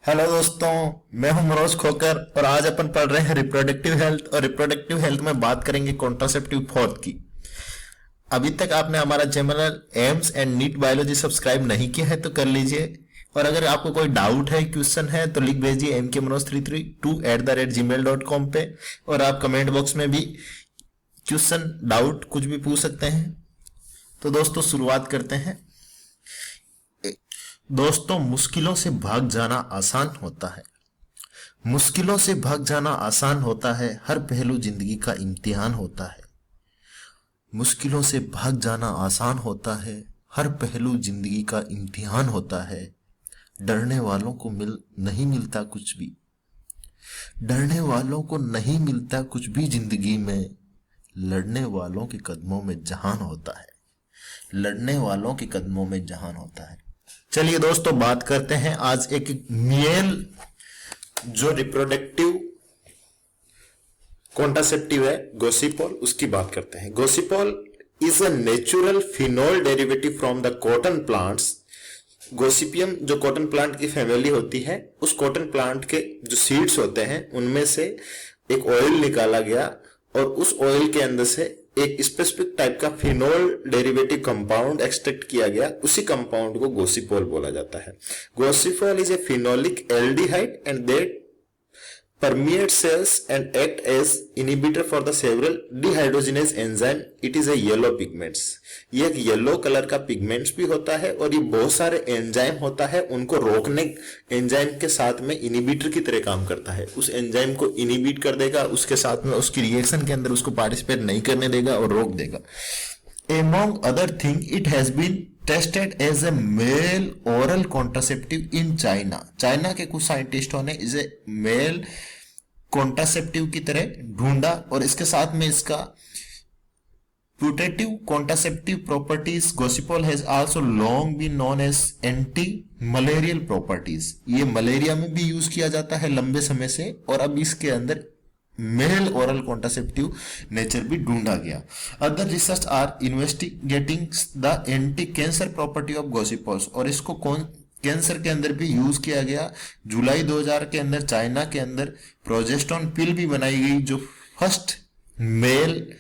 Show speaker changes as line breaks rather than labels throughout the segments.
Hello दोस्तों, मैं हूं मनोज खोकर और आज अपन पढ़ रहे हैं रिप्रोडक्टिव हेल्थ। और रिप्रोडक्टिव हेल्थ में बात करेंगे कॉन्ट्रासेप्टिव फोर्थ की। अभी तक आपने हमारा channel AIIMS and NEET biology subscribe नहीं किया है तो कर लीजिए। और अगर आपको कोई डाउट है, क्वेश्चन है तो लिख भेजिए mkmanoj332@gmail.com पे। और आप कमेंट बॉक्स में भी क्वेश्चन डाउट कुछ भी पूछ सकते हैं। तो दोस्तों शुरुआत करते हैं। दोस्तों, मुश्किलों से भाग जाना आसान होता है। मुश्किलों से भाग जाना आसान होता है, हर पहलू जिंदगी का इम्तिहान होता है। मुश्किलों से भाग जाना आसान होता है, हर पहलू जिंदगी का इम्तिहान होता है। डरने वालों को नहीं मिलता कुछ भी। डरने वालों को नहीं मिलता कुछ भी जिंदगी में। लड़ने वालों के कदमों में जहान होता है। लड़ने वालों के कदमों में जहान होता है। चलिए दोस्तों, बात करते हैं आज एक मेल जो रिप्रोडक्टिव कॉन्ट्रासेप्टिव है, गोसिपॉल, उसकी बात करते हैं। Gossypol is a natural phenol derivative from the cotton plants. Gossypium जो कॉटन प्लांट की फैमिली होती है, उस कॉटन प्लांट के जो सीड्स होते हैं उनमें से एक ऑयल निकाला गया और उस ऑयल के अंदर से एक स्पेसिफिक टाइप का फिनोल डेरिवेटिव कंपाउंड एक्सट्रैक्ट किया गया। उसी कंपाउंड को गोसिपोल बोला जाता है। Gossypol is a phenolic aldehyde and that permeates cells and act as inhibitor for the several dehydrogenase enzyme. It is a yellow pigments. ये एक येलो कलर का पिगमेंट्स भी होता है और ये बहुत सारे एंजाइम होता है, उनको रोकने एंजाइम के साथ में इनिबिटर की तरह काम करता है। उस एंजाइम को इनिबिट कर देगा, उसके साथ में उसकी रिएक्शन के अंदर उसको पार्टिसिपेट नहीं करने देगा और रोक देगा। Among other thing, it has been tested as a male oral contraceptive in China. China के कुछ साइंटिस्टों ने इसे मेल कॉन्ट्रासेप्टिव की तरह ढूंढा और इसके साथ में इसका putative contraceptive properties. Gossypol has also long been known as anti malarial properties. ये मलेरिया में भी यूज किया जाता है लंबे समय से, और अब इसके अंदर मेल ओरल कॉन्ट्रासेप्टिव नेचर भी ढूंढा गया। Other research are investigating the anti cancer property of gossypols, और इसको कैंसर के अंदर भी यूज किया गया। जुलाई 2000 के अंदर चाइना के अंदर प्रोजेस्टोन पिल भी बनाई गई, जो फर्स्ट मेल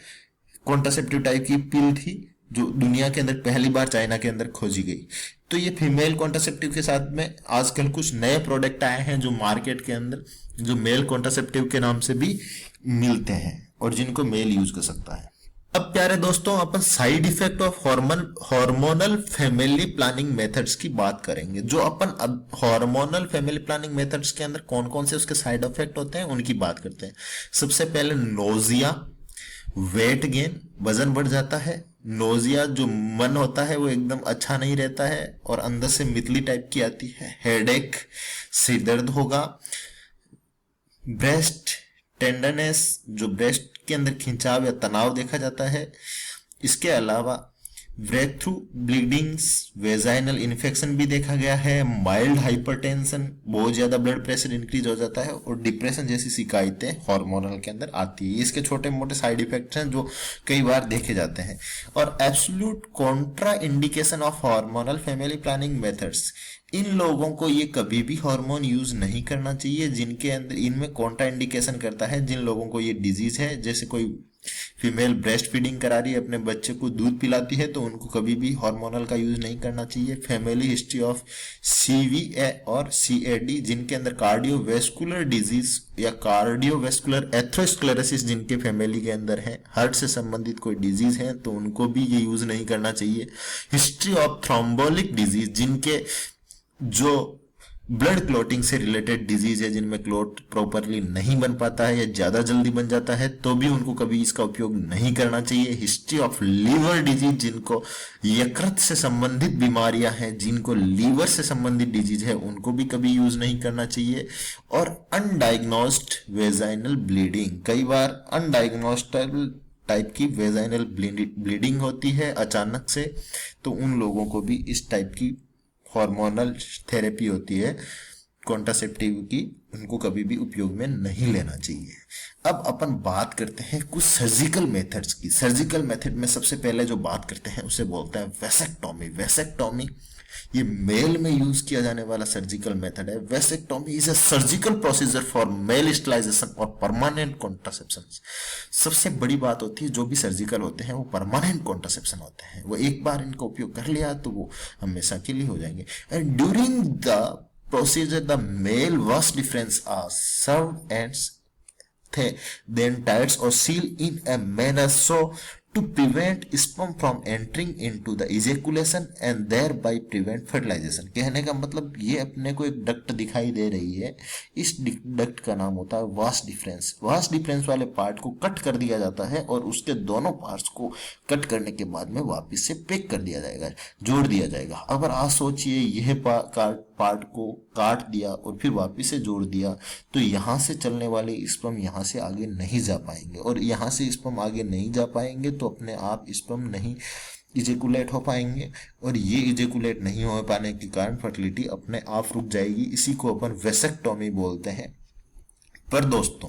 कॉन्ट्रासेप्टिव टाइप की पिल थी, जो दुनिया के अंदर पहली बार चाइना के अंदर खोजी गई। तो ये फीमेल कॉन्ट्रासेप्टिव के साथ में आजकल कुछ नए प्रोडक्ट आए हैं जो मार्केट के अंदर जो मेल कॉन्ट्रासेप्टिव के नाम से भी मिलते हैं और जिनको मेल यूज कर सकता है। अब प्यारे दोस्तों, अपन side effect of hormonal family planning methods की बात करेंगे। जो अपन अब हार्मोनल फैमिली प्लानिंग मेथड्स के अंदर कौन कौन से उसके साइड इफेक्ट होते हैं उनकी बात करते हैं। सबसे पहले नोजिया, वेट गेन, वजन बढ़ जाता है। नोजिया जो मन होता है वो एकदम अच्छा नहीं रहता है और अंदर से मितली टाइप की आती है। हेडेक, सिर दर्द होगा। ब्रेस्ट टेंडरनेस, जो ब्रेस्ट के अंदर खिंचाव या तनाव देखा जाता है। इसके अलावा breakthrough bleedings, vaginal infection भी देखा गया है। माइल्ड हाइपरटेंशन, बहुत ज्यादा ब्लड प्रेशर इंक्रीज हो जाता है और डिप्रेशन जैसी शिकायतें हार्मोनल के अंदर आती है। इसके छोटे मोटे साइड इफेक्ट्स हैं जो कई बार देखे जाते हैं। और absolute contra indication of hormonal family planning methods, इन लोगों को ये कभी भी हार्मोन यूज नहीं करना चाहिए जिनके अंदर इनमें कॉन्ट्रा इंडिकेशन करता है। जिन लोगों को ये डिजीज है, जैसे कोई फीमेल ब्रेस्ट फीडिंग करा रही है, अपने बच्चे को दूध पिलाती है, तो उनको कभी भी हार्मोनल का यूज नहीं करना चाहिए। फैमिली हिस्ट्री ऑफ सीवीए और सीएडी, जिनके अंदर कार्डियोवेस्कुलर डिजीज या कार्डियोवेस्कुलर एथेरोस्क्लेरोसिस जिनके फैमिली के अंदर है, हार्ट से संबंधित कोई डिजीज है, तो उनको भी ये यूज नहीं करना चाहिए। हिस्ट्री ऑफ थ्रोम्बोलिक डिजीज, जिनके जो ब्लड क्लॉटिंग से रिलेटेड डिजीज है, जिनमें क्लॉट प्रॉपरली नहीं बन पाता है या ज्यादा जल्दी बन जाता है, तो भी उनको कभी इसका उपयोग नहीं करना चाहिए। हिस्ट्री ऑफ लीवर डिजीज, जिनको यकृत से संबंधित बीमारियां हैं, जिनको लीवर से संबंधित डिजीज है, उनको भी कभी यूज नहीं करना चाहिए। और अनडायग्नोस्ड वेजाइनल ब्लीडिंग, कई बार अनडायग्नोस्ड टाइप की वेजाइनल ब्लीडिंग होती है अचानक से, तो उन लोगों को भी इस टाइप की हार्मोनल थेरेपी होती है कॉन्ट्रासेप्टिव की, उनको कभी भी उपयोग में नहीं लेना चाहिए। अब अपन बात करते हैं कुछ सर्जिकल मेथड्स की। सर्जिकल मेथड में सबसे पहले जो बात करते हैं उसे बोलते हैं वेसेक्टोमी। वेसेक्टोमी ये मेल में यूज किया जाने वाला सर्जिकल मेथड है। Vasectomy is a surgical procedure for male sterilisation और परमानेंट कॉन्ट्रासेप्शन। सबसे बड़ी बात होती है जो भी सर्जिकल होते हैं वो परमानेंट कॉन्ट्रासेप्शन होते हैं, वो एक बार इनका उपयोग कर लिया तो वो हमेशा के लिए हो जाएंगे। And during the procedure the male vas deferens are served and then tied or sealed in a manner so to prevent sperm from entering into the ejaculation and thereby prevent fertilization। कहने का मतलब ये अपने को एक duct दिखाई दे रही है, इस डक्ट का नाम होता है वास डिफरेंस। वास डिफरेंस वाले पार्ट को कट कर दिया जाता है और उसके दोनों पार्ट्स को कट करने के बाद में वापस से पैक कर दिया जाएगा, जोड़ दिया जाएगा। अगर आप सोचिए यह पार्ट को काट दिया और फिर वापस से जोड़ दिया तो यहाँ से चलने वाले स्पर्म यहाँ से आगे नहीं जा पाएंगे, और यहाँ से स्पर्म आगे नहीं जा पाएंगे तो अपने आप स्पर्म नहीं इजेकुलेट हो पाएंगे, और ये इजेकुलेट नहीं हो पाने के कारण फर्टिलिटी अपने आप रुक जाएगी। इसी को अपन वेसेक्टोमी बोलते हैं। पर दोस्तों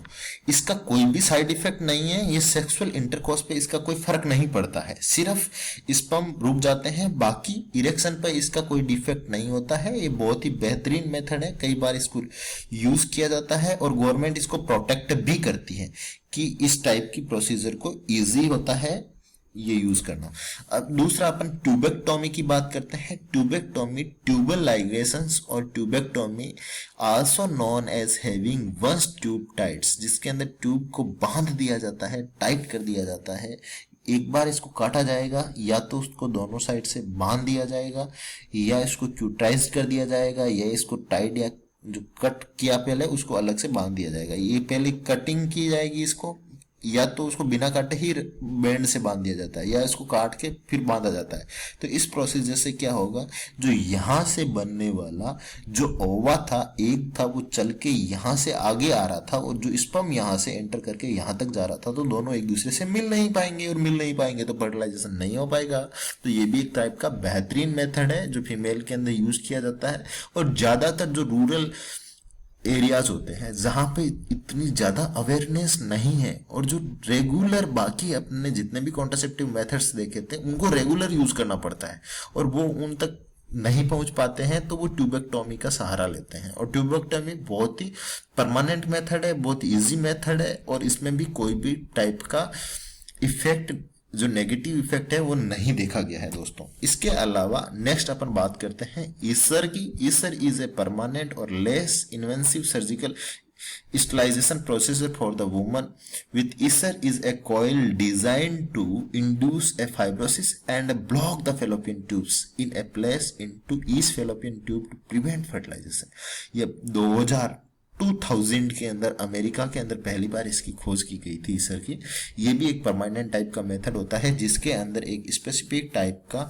इसका कोई भी साइड इफेक्ट नहीं है, ये सेक्सुअल इंटरकोर्स पे इसका कोई फर्क नहीं पड़ता है, सिर्फ स्पर्म रुक जाते हैं, बाकी इरेक्शन पे इसका कोई डिफेक्ट नहीं होता है। ये बहुत ही बेहतरीन मेथड है, कई बार इसको यूज किया जाता है और गवर्नमेंट इसको प्रोटेक्ट भी करती है कि इस टाइप की प्रोसीजर को इजी होता है ये यूज करना। अब दूसरा अपन ट्यूबेक्टोमी की बात करते हैं। ट्यूबेक्टोमी ट्यूबल लाइगेशंस और tubectomy also known as having one's tube tights, जिसके अंदर ट्यूब को बांध दिया जाता है, टाइट कर दिया जाता है। एक बार इसको काटा जाएगा या तो उसको दोनों साइड से बांध दिया जाएगा या इसको क्यूटाइज कर दिया जाएगा या इसको टाइट या जो कट किया पहले उसको अलग से बांध दिया जाएगा। ये पहले कटिंग की जाएगी इसको, या तो उसको बिना काटे ही बैंड से बांध दिया जाता है या इसको काट के फिर बांधा जाता है। तो इस प्रोसीजर से क्या होगा, जो यहाँ से बनने वाला जो ओवा था एक था वो चल के यहाँ से आगे आ रहा था और जो स्पर्म यहाँ से एंटर करके यहाँ तक जा रहा था, तो दोनों एक दूसरे से मिल नहीं पाएंगे और मिल नहीं पाएंगे तो फर्टिलाइजेशन नहीं हो पाएगा। तो ये भी एक टाइप का बेहतरीन मेथड है जो फीमेल के अंदर यूज किया जाता है। और ज्यादातर जो रूरल एरियाज होते हैं जहां पे इतनी ज्यादा अवेयरनेस नहीं है और जो रेगुलर बाकी अपने जितने भी कॉन्ट्रासेप्टिव मेथड्स देखे थे उनको रेगुलर यूज करना पड़ता है और वो उन तक नहीं पहुंच पाते हैं, तो वो ट्यूबेक्टोमी का सहारा लेते हैं। और ट्यूबेक्टोमी बहुत ही परमानेंट मेथड है, बहुत इजी मेथड है और इसमें भी कोई भी टाइप का इफेक्ट जो नेगेटिव इफेक्ट है वो नहीं देखा गया है दोस्तों। इसके अलावा नेक्स्ट अपन बात करते हैं ईसर की। ईसर इज ए परमानेंट और less invasive surgical sterilisation procedure for the woman with Essure is a coil designed to induce a fibrosis and block the fallopian tubes in a place into each fallopian tube to prevent fertilisation. ये 2000 के अंदर America के अंदर पहली बार इसकी खोज की गई थी ईसर की। ये भी एक परमानेंट टाइप का मेथड होता है जिसके अंदर एक स्पेसिफिक टाइप का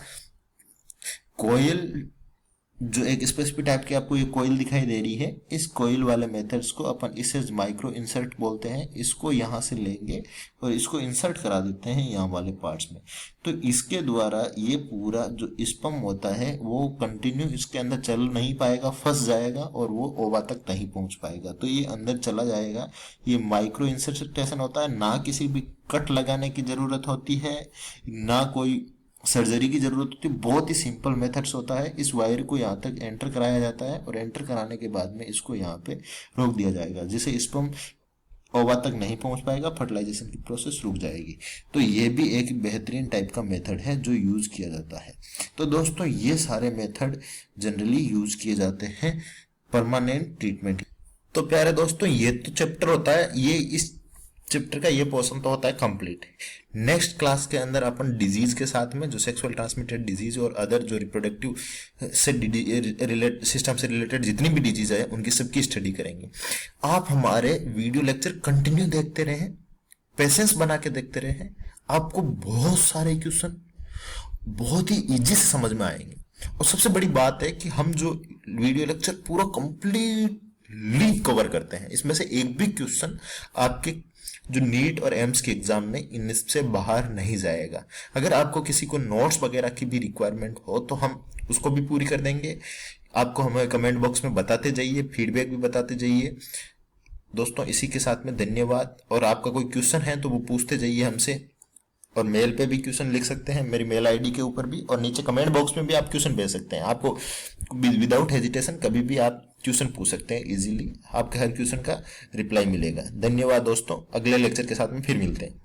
कोयल, जो एक स्पेसिफिक टाइप की आपको ये कोयल दिखाई दे रही है, इस कोयल वाले मेथड्स को अपन इसे माइक्रो इंसर्ट बोलते हैं। इसको यहाँ से लेंगे और इसको इंसर्ट करा देते हैं यहाँ वाले पार्ट्स में। तो इसके द्वारा ये पूरा जो स्पर्म होता है वो कंटिन्यू इसके अंदर चल नहीं पाएगा, फंस जाएगा और वो ओवा तक नहीं पहुंच पाएगा, तो ये अंदर चला जाएगा। ये माइक्रो इंसर्टेशन होता है, ना किसी भी कट लगाने की जरूरत होती है, ना कोई सर्जरी की जरूरत होती है, बहुत ही सिंपल मेथड्स होता है। इस वायर को यहाँ तक एंटर कराया जाता है और एंटर कराने के बाद में इसको यहाँ पे रोक दिया जाएगा, जिससे स्पर्म ओवा तक नहीं पहुंच पाएगा, फर्टिलाइजेशन की प्रोसेस रुक जाएगी। तो ये भी एक बेहतरीन टाइप का मेथड है जो यूज किया जाता है। तो दोस्तों ये सारे मेथड जनरली यूज किए जाते हैं परमानेंट ट्रीटमेंट। तो प्यारे दोस्तों ये तो चैप्टर होता है, ये इस चैप्टर का ये पोर्शन तो होता है कंप्लीट। नेक्स्ट क्लास के अंदर अपन डिजीज के साथ में जो सेक्सुअल ट्रांसमिटेड डिजीज और अदर जो रिप्रोडक्टिव से सिस्टम से रिलेटेड जितनी भी डिजीज है उनकी सबकी स्टडी करेंगे। आप हमारे वीडियो लेक्चर कंटिन्यू देखते रहें, पेशेंस बना के देखते रहें, आपको बहुत सारे क्वेश्चन बहुत ही इजी से समझ में आएंगे। और सबसे बड़ी बात है कि हम जो वीडियो लेक्चर पूरा कंप्लीटली कवर करते हैं, इसमें से एक भी क्वेश्चन आपके जो नीट और एम्स के एग्जाम में इनसे बाहर नहीं जाएगा। अगर आपको किसी को नोट्स वगैरह की भी रिक्वायरमेंट हो तो हम उसको भी पूरी कर देंगे। आपको हमें कमेंट बॉक्स में बताते जाइए, फीडबैक भी बताते जाइए। दोस्तों इसी के साथ में धन्यवाद, और आपका कोई क्वेश्चन है तो वो पूछते जाइए हमसे। और मेल पे भी क्वेश्चन लिख सकते हैं, मेरी मेल आईडी के ऊपर भी, और नीचे कमेंट बॉक्स में भी आप क्वेश्चन भेज सकते हैं। आपको विदाउट हेजिटेशन कभी भी आप क्वेश्चन पूछ सकते हैं इजीली, आपके हर क्वेश्चन का रिप्लाई मिलेगा। धन्यवाद दोस्तों, अगले लेक्चर के साथ में फिर मिलते हैं।